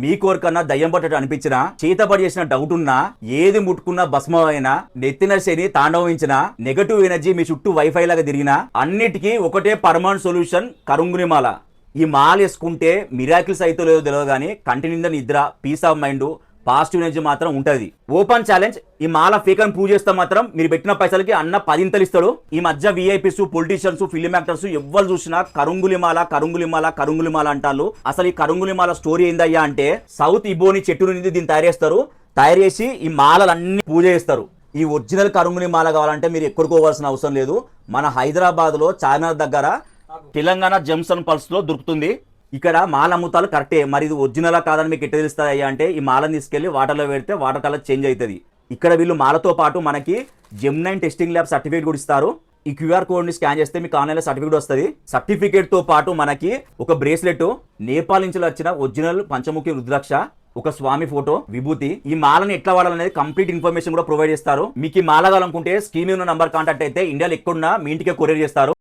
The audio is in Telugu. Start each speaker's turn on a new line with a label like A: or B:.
A: మీ కోరికన్నా దయ్యం పట్టట్టు అనిపించినా చేతబడి చేసిన డౌట్ ఉన్నా ఏది ముట్టుకున్నా భస్మం అయినా నెత్తిన శని తాండవించిన నెగటివ్ ఎనర్జీ మీ చుట్టూ వైఫై లాగా తిరిగినా అన్నిటికీ ఒకటే పర్మనెంట్ సొల్యూషన్ కరుంగుని మాల. ఈ మాల వేసుకుంటే మిరాకిల్స్ అయితే లేదో తెలియదు కానీ కంటి నిండా నిద్ర, peace of mind, positive energy మాత్రం ఉంటది. ఓపెన్ ఛాలెంజ్, ఈ మాల ఫేక్ అని ప్రూవ్ చేస్తే మాత్రం మీరు పెట్టిన పైసలకి అన్న 10 ఇంతలు ఇస్తాడు. ఈ మధ్య విఐపీస్, పొలిటీషియన్స్, ఫిలిం యాక్టర్స్ ఎవ్వరు చూసినా కరుంగులిమాల కరుంగులిమాల కరుంగులిమాల అంటారు. అసలు ఈ కరుంగులిమాల స్టోరీ ఏందయ్యా అంటే సౌత్ ఇబోని చెట్టు నుండి దీన్ని తయారు చేస్తారు. తయారు చేసి ఈ మాలలన్నీ పూజ చేస్తారు. ఈ ఒరిజినల్ కరుంగులి మాల కావాలంటే మీరు ఎక్కడికోవాల్సిన అవసరం లేదు. మన హైదరాబాద్ లో చార్మినార్ దగ్గర తెలంగాణ జెమ్స్ అండ్ పల్స్ లో దొరుకుతుంది. ఇక్కడ మాల అమ్ముతాలు కరెక్టే, మరి ఇది ఒరిజినలా కాదని మీకు ఎట్లా తెలుస్తాయి అంటే ఈ మాలను తీసుకెళ్లి వాటర్లో పెడితే వాటర్ కలర్ చేంజ్ అవుతుంది. ఇక్కడ వీళ్ళు మాలతో పాటు మనకి జెమ్9 టెస్టింగ్ ల్యాబ్ సర్టిఫికేట్ కూడా ఇస్తారు. ఈ క్యూఆర్ కోడ్ ని స్కాన్ చేస్తే మీకు ఆన్లైన్ లో సర్టిఫికేట్ వస్తుంది. సర్టిఫికేట్ తో పాటు మనకి ఒక బ్రేస్లెట్, నేపాల్ నుంచి వచ్చిన ఒరిజినల్ పంచముఖి రుద్రాక్ష, ఒక స్వామి ఫోటో, విభూతి. ఈ మాలని ఎట్లా వాడాలనేది కంప్లీట్ ఇన్ఫర్మేషన్ కూడా ప్రొవైడ్ చేస్తారు. మీకు ఈ మాల కావాలనుకుంటే స్క్రీన్ మీద ఉన్న నంబర్ కాంటాక్ట్ అయితే ఇండియాలో ఎక్కడున్నా మీ ఇంటికే కొరియర్ చేస్తారు.